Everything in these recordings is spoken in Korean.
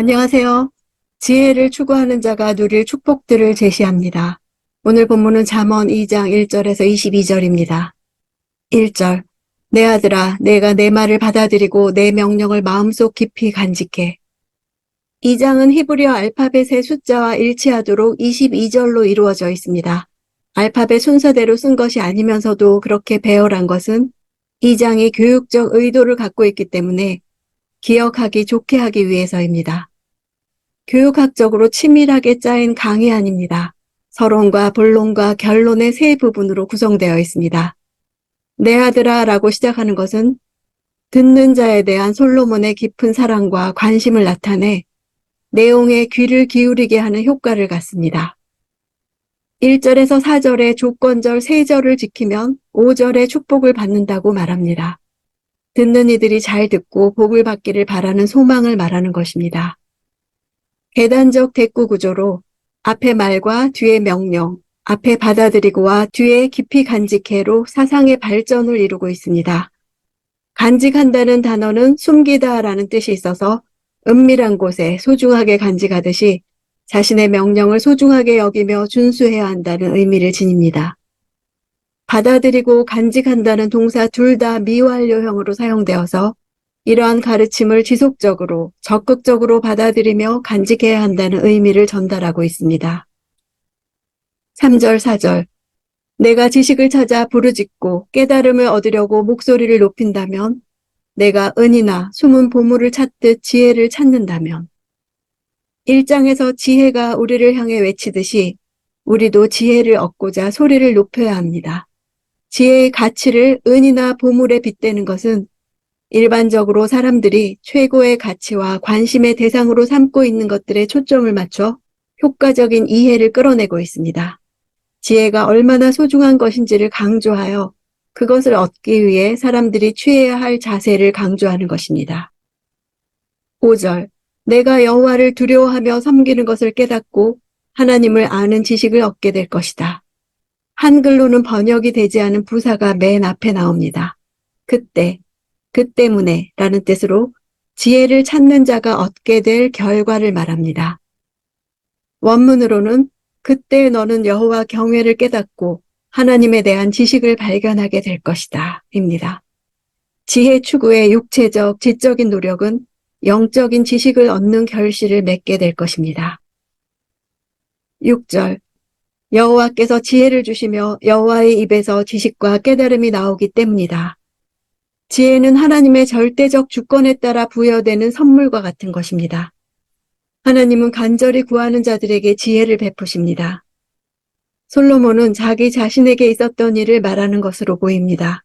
안녕하세요. 지혜를 추구하는 자가 누릴 축복들을 제시합니다. 오늘 본문은 잠언 2장 1절에서 22절입니다. 1절. 내 아들아, 내가 내 말을 받아들이고 내 명령을 마음속 깊이 간직해. 이 장은 히브리어 알파벳의 숫자와 일치하도록 22절로 이루어져 있습니다. 알파벳 순서대로 쓴 것이 아니면서도 그렇게 배열한 것은 이 장이 교육적 의도를 갖고 있기 때문에 기억하기 좋게 하기 위해서입니다. 교육학적으로 치밀하게 짜인 강의 아닙니다. 서론과 본론과 결론의 세 부분으로 구성되어 있습니다. 내 아들아 라고 시작하는 것은 듣는 자에 대한 솔로몬의 깊은 사랑과 관심을 나타내 내용에 귀를 기울이게 하는 효과를 갖습니다. 1절에서 4절의 조건절 3절을 지키면 5절의 축복을 받는다고 말합니다. 듣는 이들이 잘 듣고 복을 받기를 바라는 소망을 말하는 것입니다. 계단적 대꾸 구조로 앞에 말과 뒤에 명령, 앞에 받아들이고와 뒤에 깊이 간직해로 사상의 발전을 이루고 있습니다. 간직한다는 단어는 숨기다라는 뜻이 있어서 은밀한 곳에 소중하게 간직하듯이 자신의 명령을 소중하게 여기며 준수해야 한다는 의미를 지닙니다. 받아들이고 간직한다는 동사 둘 다 미완료형으로 사용되어서 이러한 가르침을 지속적으로 적극적으로 받아들이며 간직해야 한다는 의미를 전달하고 있습니다. 3절, 4절. 내가 지식을 찾아 부르짖고 깨달음을 얻으려고 목소리를 높인다면, 내가 은이나 숨은 보물을 찾듯 지혜를 찾는다면, 1장에서 지혜가 우리를 향해 외치듯이 우리도 지혜를 얻고자 소리를 높여야 합니다. 지혜의 가치를 은이나 보물에 빗대는 것은 일반적으로 사람들이 최고의 가치와 관심의 대상으로 삼고 있는 것들에 초점을 맞춰 효과적인 이해를 끌어내고 있습니다. 지혜가 얼마나 소중한 것인지를 강조하여 그것을 얻기 위해 사람들이 취해야 할 자세를 강조하는 것입니다. 5절. 내가 여호와를 두려워하며 섬기는 것을 깨닫고 하나님을 아는 지식을 얻게 될 것이다. 한글로는 번역이 되지 않은 부사가 맨 앞에 나옵니다. 그때, 그 때문에 라는 뜻으로 지혜를 찾는 자가 얻게 될 결과를 말합니다. 원문으로는 그때 너는 여호와 경외를 깨닫고 하나님에 대한 지식을 발견하게 될 것이다 입니다. 지혜 추구의 육체적, 지적인 노력은 영적인 지식을 얻는 결실을 맺게 될 것입니다. 6절. 여호와께서 지혜를 주시며 여호와의 입에서 지식과 깨달음이 나오기 때문이다. 지혜는 하나님의 절대적 주권에 따라 부여되는 선물과 같은 것입니다. 하나님은 간절히 구하는 자들에게 지혜를 베푸십니다. 솔로몬은 자기 자신에게 있었던 일을 말하는 것으로 보입니다.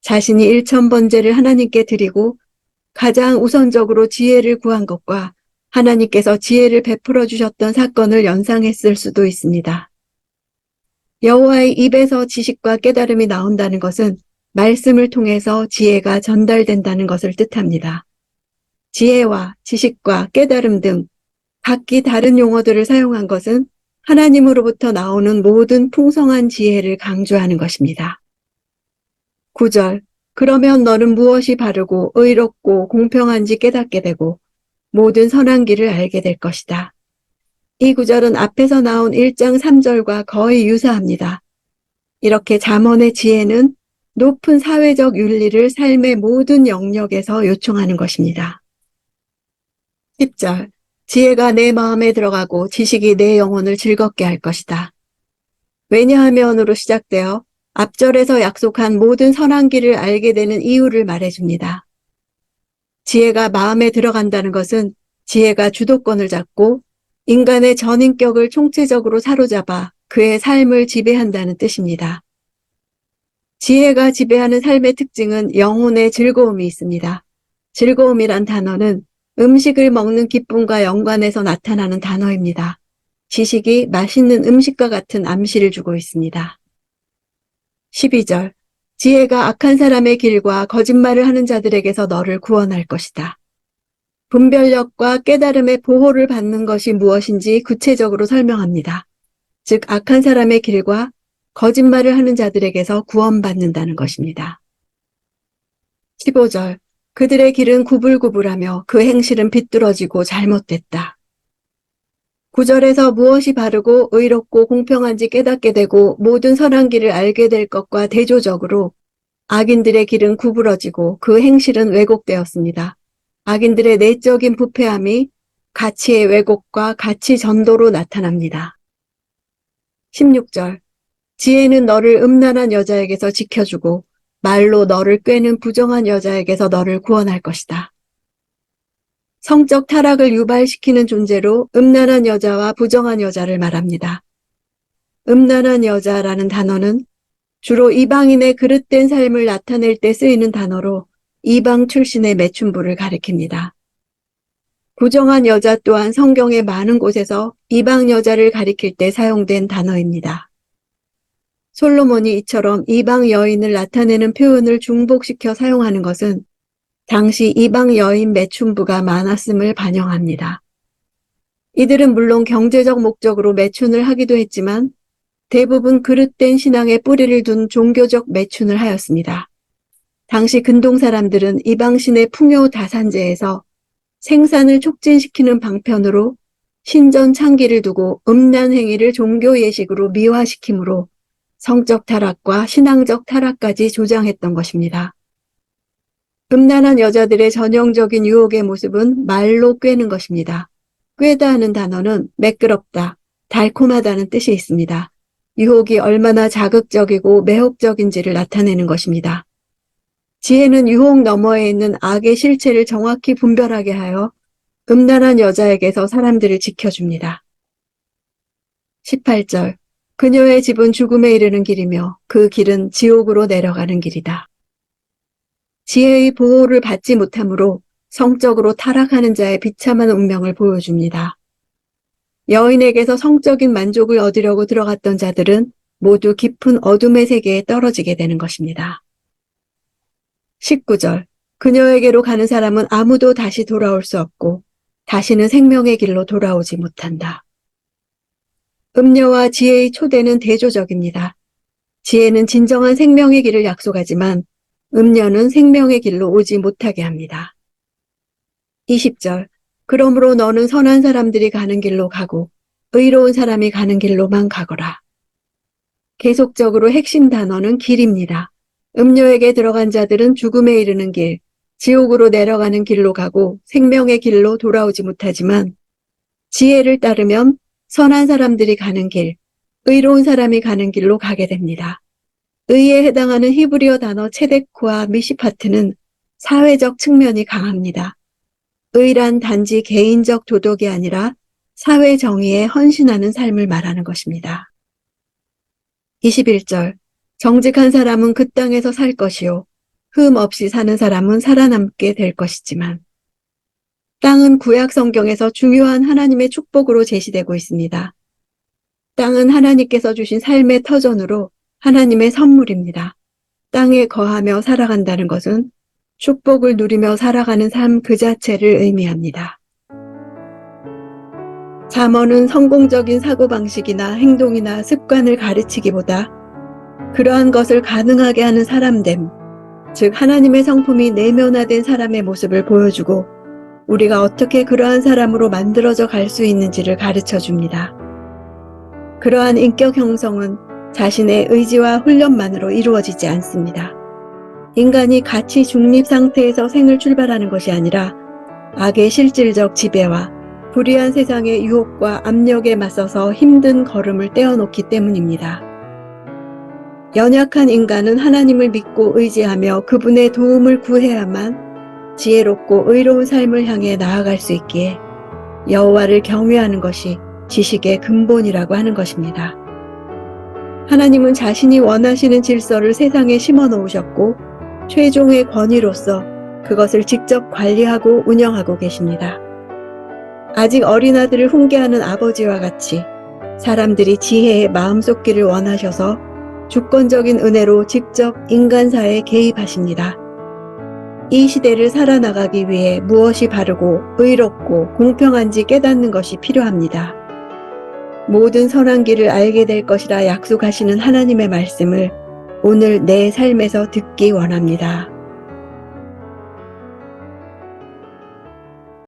자신이 일천번제를 하나님께 드리고 가장 우선적으로 지혜를 구한 것과 하나님께서 지혜를 베풀어 주셨던 사건을 연상했을 수도 있습니다. 여호와의 입에서 지식과 깨달음이 나온다는 것은 말씀을 통해서 지혜가 전달된다는 것을 뜻합니다. 지혜와 지식과 깨달음 등 각기 다른 용어들을 사용한 것은 하나님으로부터 나오는 모든 풍성한 지혜를 강조하는 것입니다. 9절. 그러면 너는 무엇이 바르고 의롭고 공평한지 깨닫게 되고 모든 선한 길을 알게 될 것이다. 이 구절은 앞에서 나온 1장 3절과 거의 유사합니다. 이렇게 잠언의 지혜는 높은 사회적 윤리를 삶의 모든 영역에서 요청하는 것입니다. 10절. 지혜가 내 마음에 들어가고 지식이 내 영혼을 즐겁게 할 것이다. 왜냐하면으로 시작되어 앞절에서 약속한 모든 선한 길을 알게 되는 이유를 말해줍니다. 지혜가 마음에 들어간다는 것은 지혜가 주도권을 잡고 인간의 전인격을 총체적으로 사로잡아 그의 삶을 지배한다는 뜻입니다. 지혜가 지배하는 삶의 특징은 영혼의 즐거움이 있습니다. 즐거움이란 단어는 음식을 먹는 기쁨과 연관해서 나타나는 단어입니다. 지식이 맛있는 음식과 같은 암시를 주고 있습니다. 12절. 지혜가 악한 사람의 길과 거짓말을 하는 자들에게서 너를 구원할 것이다. 분별력과 깨달음의 보호를 받는 것이 무엇인지 구체적으로 설명합니다. 즉 악한 사람의 길과 거짓말을 하는 자들에게서 구원받는다는 것입니다. 15절. 그들의 길은 구불구불하며 그 행실은 비뚤어지고 잘못됐다. 9절에서 무엇이 바르고 의롭고 공평한지 깨닫게 되고 모든 선한 길을 알게 될 것과 대조적으로 악인들의 길은 구부러지고 그 행실은 왜곡되었습니다. 악인들의 내적인 부패함이 가치의 왜곡과 가치 전도로 나타납니다. 16절 지혜는 너를 음란한 여자에게서 지켜주고 말로 너를 꿰는 부정한 여자에게서 너를 구원할 것이다. 성적 타락을 유발시키는 존재로 음란한 여자와 부정한 여자를 말합니다. 음란한 여자라는 단어는 주로 이방인의 그릇된 삶을 나타낼 때 쓰이는 단어로 이방 출신의 매춘부를 가리킵니다. 부정한 여자 또한 성경의 많은 곳에서 이방 여자를 가리킬 때 사용된 단어입니다. 솔로몬이 이처럼 이방 여인을 나타내는 표현을 중복시켜 사용하는 것은 당시 이방 여인 매춘부가 많았음을 반영합니다. 이들은 물론 경제적 목적으로 매춘을 하기도 했지만 대부분 그릇된 신앙에 뿌리를 둔 종교적 매춘을 하였습니다. 당시 근동 사람들은 이방신의 풍요 다산제에서 생산을 촉진시키는 방편으로 신전 창기를 두고 음란 행위를 종교 예식으로 미화시키므로 성적 타락과 신앙적 타락까지 조장했던 것입니다. 음란한 여자들의 전형적인 유혹의 모습은 말로 꿰는 것입니다. 꿰다 하는 단어는 매끄럽다, 달콤하다는 뜻이 있습니다. 유혹이 얼마나 자극적이고 매혹적인지를 나타내는 것입니다. 지혜는 유혹 너머에 있는 악의 실체를 정확히 분별하게 하여 음란한 여자에게서 사람들을 지켜줍니다. 18절 그녀의 집은 죽음에 이르는 길이며 그 길은 지옥으로 내려가는 길이다. 지혜의 보호를 받지 못하므로 성적으로 타락하는 자의 비참한 운명을 보여줍니다. 여인에게서 성적인 만족을 얻으려고 들어갔던 자들은 모두 깊은 어둠의 세계에 떨어지게 되는 것입니다. 19절 그녀에게로 가는 사람은 아무도 다시 돌아올 수 없고 다시는 생명의 길로 돌아오지 못한다. 음녀와 지혜의 초대는 대조적입니다. 지혜는 진정한 생명의 길을 약속하지만 음녀는 생명의 길로 오지 못하게 합니다. 20절 그러므로 너는 선한 사람들이 가는 길로 가고 의로운 사람이 가는 길로만 가거라. 계속적으로 핵심 단어는 길입니다. 음녀에게 들어간 자들은 죽음에 이르는 길, 지옥으로 내려가는 길로 가고 생명의 길로 돌아오지 못하지만 지혜를 따르면 선한 사람들이 가는 길, 의로운 사람이 가는 길로 가게 됩니다. 의에 해당하는 히브리어 단어 체데크와 미시파트는 사회적 측면이 강합니다. 의란 단지 개인적 도덕이 아니라 사회 정의에 헌신하는 삶을 말하는 것입니다. 21절 정직한 사람은 그 땅에서 살 것이요 흠 없이 사는 사람은 살아남게 될 것이지만 땅은 구약 성경에서 중요한 하나님의 축복으로 제시되고 있습니다. 땅은 하나님께서 주신 삶의 터전으로 하나님의 선물입니다. 땅에 거하며 살아간다는 것은 축복을 누리며 살아가는 삶 그 자체를 의미합니다. 잠언은 성공적인 사고방식이나 행동이나 습관을 가르치기보다 그러한 것을 가능하게 하는 사람됨, 즉 하나님의 성품이 내면화된 사람의 모습을 보여주고 우리가 어떻게 그러한 사람으로 만들어져 갈 수 있는지를 가르쳐 줍니다. 그러한 인격 형성은 자신의 의지와 훈련만으로 이루어지지 않습니다. 인간이 가치 중립 상태에서 생을 출발하는 것이 아니라 악의 실질적 지배와 불의한 세상의 유혹과 압력에 맞서서 힘든 걸음을 떼어놓기 때문입니다. 연약한 인간은 하나님을 믿고 의지하며 그분의 도움을 구해야만 지혜롭고 의로운 삶을 향해 나아갈 수 있기에 여호와를 경외하는 것이 지식의 근본이라고 하는 것입니다. 하나님은 자신이 원하시는 질서를 세상에 심어 놓으셨고 최종의 권위로서 그것을 직접 관리하고 운영하고 계십니다. 아직 어린 아들을 훈계하는 아버지와 같이 사람들이 지혜의 마음속기를 원하셔서 주권적인 은혜로 직접 인간사에 개입하십니다. 이 시대를 살아나가기 위해 무엇이 바르고 의롭고 공평한지 깨닫는 것이 필요합니다. 모든 선한 길을 알게 될 것이라 약속하시는 하나님의 말씀을 오늘 내 삶에서 듣기 원합니다.